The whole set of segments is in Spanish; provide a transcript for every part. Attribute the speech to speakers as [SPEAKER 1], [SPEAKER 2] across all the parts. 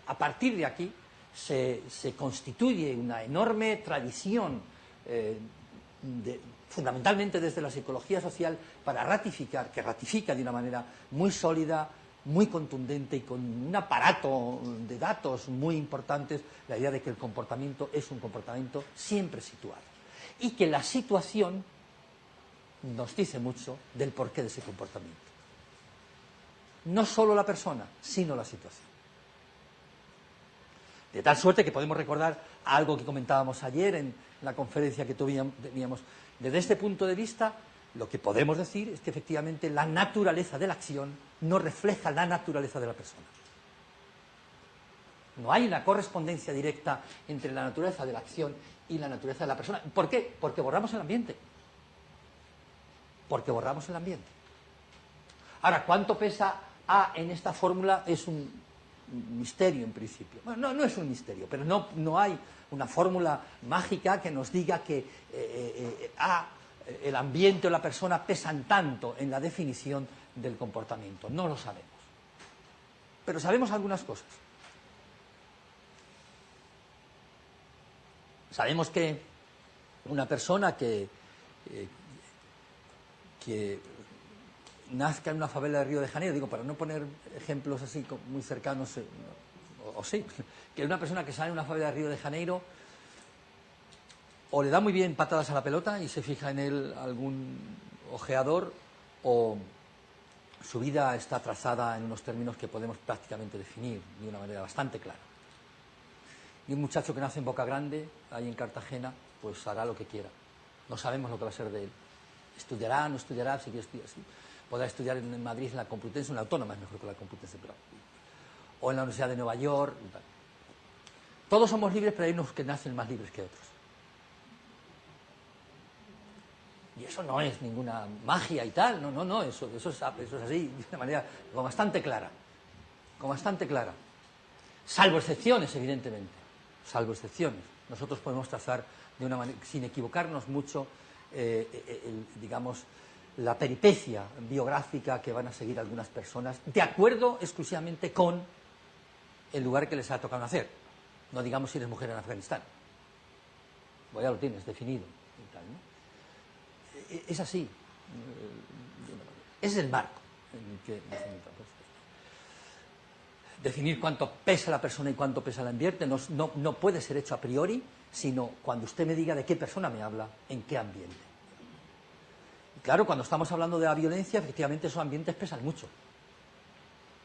[SPEAKER 1] A partir de aquí se constituye una enorme tradición, fundamentalmente desde la psicología social, para ratificar, que ratifica de una manera muy sólida, muy contundente y con un aparato de datos muy importantes, la idea de que el comportamiento es un comportamiento siempre situado. Y que la situación nos dice mucho del porqué de ese comportamiento. No solo la persona, sino la situación. De tal suerte que podemos recordar algo que comentábamos ayer en la conferencia que teníamos. Desde este punto de vista, lo que podemos decir es que efectivamente la naturaleza de la acción no refleja la naturaleza de la persona. No hay una correspondencia directa entre la naturaleza de la acción y la naturaleza de la persona. ¿Por qué? Porque borramos el ambiente. Porque borramos el ambiente. Ahora, ¿cuánto pesa A en esta fórmula? Es un misterio en principio. Bueno, no es un misterio, pero no hay una fórmula mágica que nos diga que A, el ambiente o la persona pesan tanto en la definición del comportamiento. No lo sabemos. Pero sabemos algunas cosas. Sabemos que una persona que nazca en una favela de Río de Janeiro, digo, para no poner ejemplos así muy cercanos, o sí, que una persona que sale en una favela de Río de Janeiro o le da muy bien patadas a la pelota y se fija en él algún ojeador, o su vida está trazada en unos términos que podemos prácticamente definir de una manera bastante clara. Y un muchacho que nace en Boca Grande, ahí en Cartagena, pues hará lo que quiera. No sabemos lo que va a ser de él. Estudiará, no estudiará, si quiere estudiar, sí. Podrá estudiar en Madrid, en la Complutense, en la Autónoma es mejor que la Complutense, pero, o en la Universidad de Nueva York. Todos somos libres, pero hay unos que nacen más libres que otros. Y eso no es ninguna magia y tal, no, eso es así, de una manera como bastante clara. Salvo excepciones, evidentemente. Salvo excepciones. Nosotros podemos trazar de una manera, sin equivocarnos mucho, digamos, la peripecia biográfica que van a seguir algunas personas, de acuerdo exclusivamente con el lugar que les ha tocado nacer. No digamos si eres mujer en Afganistán. Pues ya lo tienes definido. Y tal, ¿no? Es así. Ese es el marco en el que definir cuánto pesa la persona y cuánto pesa el ambiente no puede ser hecho a priori, sino cuando usted me diga de qué persona me habla, en qué ambiente. Y claro, cuando estamos hablando de la violencia, efectivamente esos ambientes pesan mucho,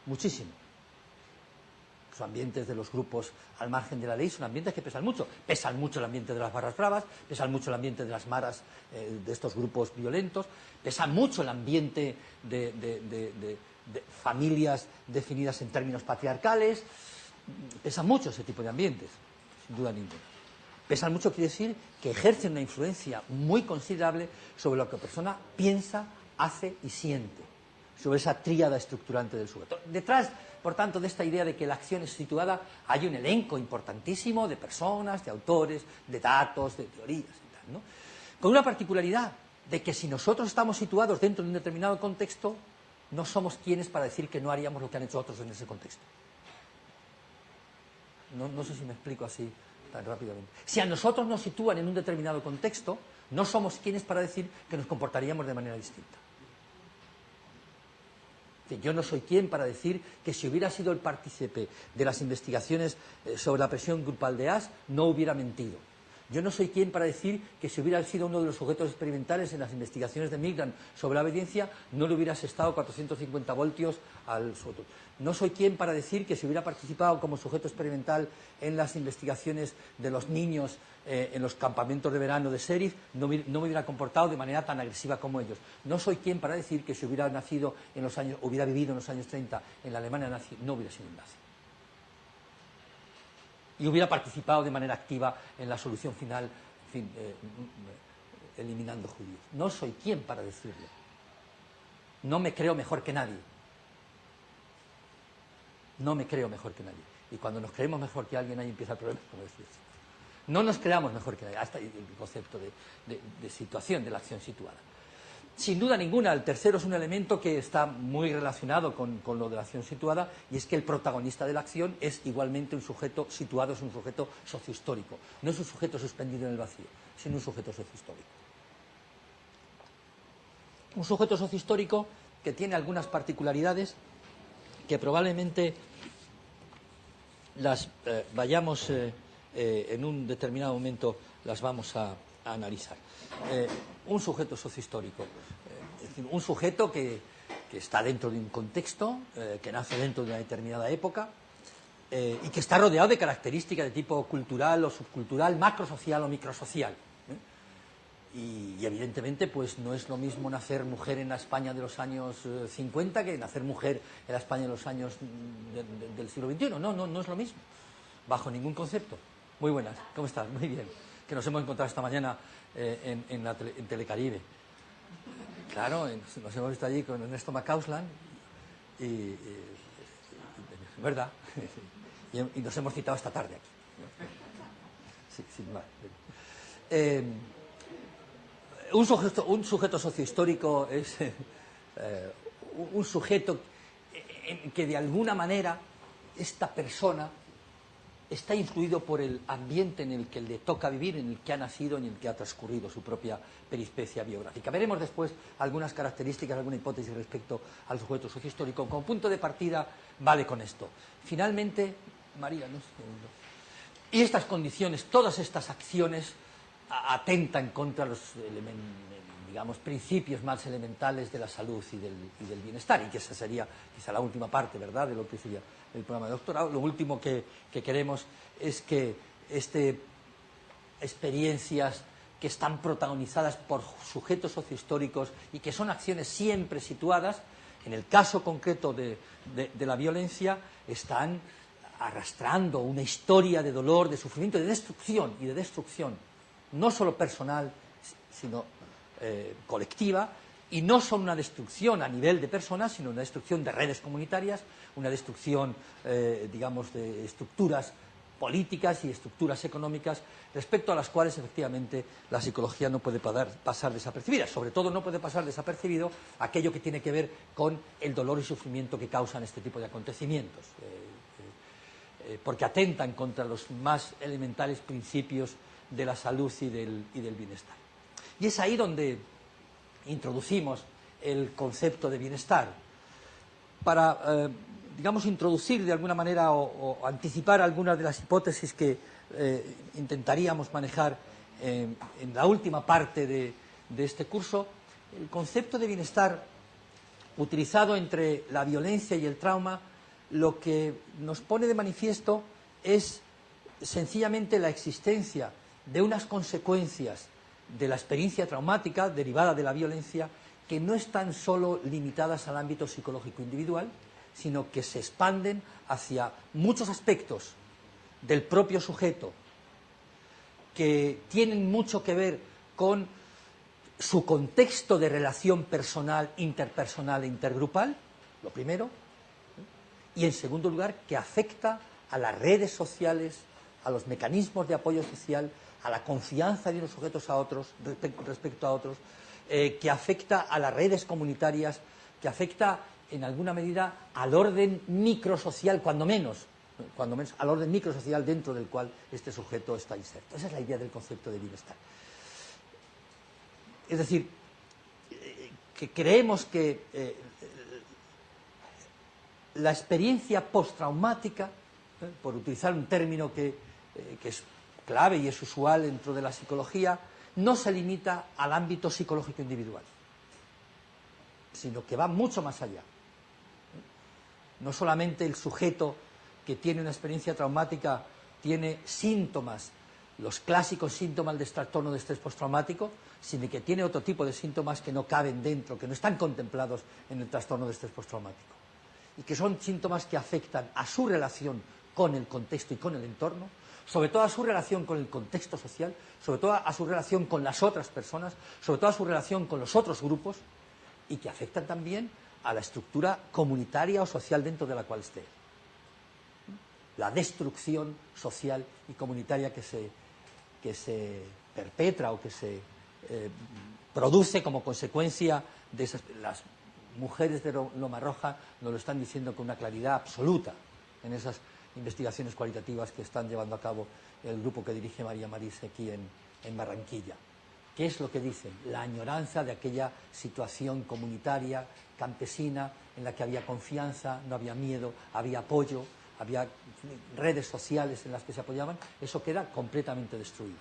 [SPEAKER 1] muchísimo. Los ambientes de los grupos al margen de la ley son ambientes que pesan mucho. Pesan mucho el ambiente de las barras bravas, pesan mucho el ambiente de las maras, de estos grupos violentos, pesan mucho el ambiente de familias definidas en términos patriarcales, pesan mucho ese tipo de ambientes, sin duda ninguna. Pesan mucho quiere decir que ejercen una influencia muy considerable sobre lo que la persona piensa, hace y siente, sobre esa tríada estructurante del sujeto. Detrás, por tanto, de esta idea de que la acción es situada, hay un elenco importantísimo de personas, de autores, de datos, de teorías y tal, ¿no? Con una particularidad de que si nosotros estamos situados dentro de un determinado contexto, no somos quienes para decir que no haríamos lo que han hecho otros en ese contexto. No sé si me explico así tan rápidamente. Si a nosotros nos sitúan en un determinado contexto, no somos quienes para decir que nos comportaríamos de manera distinta. Yo no soy quien para decir que si hubiera sido el partícipe de las investigaciones sobre la presión grupal de Asch, no hubiera mentido. Yo no soy quien para decir que si hubiera sido uno de los sujetos experimentales en las investigaciones de Milgram sobre la obediencia, no le hubiera asestado 450 voltios al sujeto. No soy quien para decir que si hubiera participado como sujeto experimental en las investigaciones de los niños en los campamentos de verano de Sheriff, no me hubiera comportado de manera tan agresiva como ellos. No soy quien para decir que si hubiera nacido en los años, hubiera vivido en los años 30 en la Alemania nazi, no hubiera sido un nazi. Y hubiera participado de manera activa en la solución final, en fin, eliminando judíos. No soy quien para decirlo. No me creo mejor que nadie. No me creo mejor que nadie. Y cuando nos creemos mejor que alguien, ahí empieza el problema, como decía. No nos creamos mejor que nadie. Hasta el concepto de situación, de la acción situada. Sin duda ninguna, el tercero es un elemento que está muy relacionado con lo de la acción situada, y es que el protagonista de la acción es igualmente un sujeto situado, es un sujeto sociohistórico. No es un sujeto suspendido en el vacío, sino un sujeto sociohistórico. Un sujeto sociohistórico que tiene algunas particularidades que probablemente las vayamos en un determinado momento las vamos a analizar. Un sujeto sociohistórico, es decir, un sujeto que está dentro de un contexto, que nace dentro de una determinada época y que está rodeado de características de tipo cultural o subcultural, macrosocial o microsocial. Y evidentemente pues no es lo mismo nacer mujer en la España de los años 50 que nacer mujer en la España de los años del siglo XXI. No es lo mismo, bajo ningún concepto. Muy buenas, ¿cómo estás? Muy bien. Que nos hemos encontrado esta mañana en Telecaribe. Claro, nos hemos visto allí con Ernesto Macauslan y ¿verdad? Y nos hemos citado esta tarde aquí. Sí, sin más. Un sujeto sociohistórico es un sujeto en que de alguna manera esta persona está influido por el ambiente en el que le toca vivir, en el que ha nacido, en el que ha transcurrido su propia peripecia biográfica. Veremos después algunas características, alguna hipótesis respecto al sujeto sociohistórico. Como punto de partida vale con esto. Finalmente, María, un segundo. Y estas condiciones, todas estas acciones atentan contra los digamos, principios más elementales de la salud y del bienestar, y que esa sería quizá la última parte, ¿verdad?, de lo que sería el programa de doctorado. Lo último que queremos es que experiencias que están protagonizadas por sujetos sociohistóricos y que son acciones siempre situadas, en el caso concreto de la violencia, están arrastrando una historia de dolor, de sufrimiento, de destrucción, no solo personal, sino colectiva, y no son una destrucción a nivel de personas, sino una destrucción de redes comunitarias, una destrucción, digamos, de estructuras políticas y estructuras económicas respecto a las cuales efectivamente la psicología no puede pasar desapercibida. Sobre todo no puede pasar desapercibido aquello que tiene que ver con el dolor y sufrimiento que causan este tipo de acontecimientos, porque atentan contra los más elementales principios de la salud y del bienestar. Y es ahí donde introducimos el concepto de bienestar, para, digamos, introducir de alguna manera o anticipar algunas de las hipótesis que intentaríamos manejar en la última parte de este curso. El concepto de bienestar utilizado entre la violencia y el trauma, lo que nos pone de manifiesto es sencillamente la existencia de unas consecuencias de la experiencia traumática derivada de la violencia que no están solo limitadas al ámbito psicológico individual, sino que se expanden hacia muchos aspectos del propio sujeto que tienen mucho que ver con su contexto de relación personal, interpersonal e intergrupal, lo primero, y en segundo lugar que afecta a las redes sociales, a los mecanismos de apoyo social, a la confianza de unos sujetos a otros respecto a otros, que afecta a las redes comunitarias, que afecta en alguna medida al orden microsocial, cuando menos al orden microsocial dentro del cual este sujeto está inserto. Esa es la idea del concepto de bienestar. Es decir, que creemos que la experiencia postraumática, por utilizar un término que es clave y es usual dentro de la psicología, no se limita al ámbito psicológico individual, sino que va mucho más allá. No solamente el sujeto que tiene una experiencia traumática tiene síntomas, los clásicos síntomas del trastorno de estrés postraumático, sino que tiene otro tipo de síntomas que no caben dentro, que no están contemplados en el trastorno de estrés postraumático, y que son síntomas que afectan a su relación con el contexto y con el entorno, sobre todo a su relación con el contexto social, sobre todo a su relación con las otras personas, sobre todo a su relación con los otros grupos, y que afectan también a la estructura comunitaria o social dentro de la cual esté. La destrucción social y comunitaria que se perpetra o que se produce como consecuencia de esas... Las mujeres de Loma Roja nos lo están diciendo con una claridad absoluta en esas investigaciones cualitativas que están llevando a cabo el grupo que dirige María Marisa aquí en Barranquilla. ¿Qué es lo que dicen? La añoranza de aquella situación comunitaria, campesina, en la que había confianza, no había miedo, había apoyo, había redes sociales en las que se apoyaban. Eso queda completamente destruido.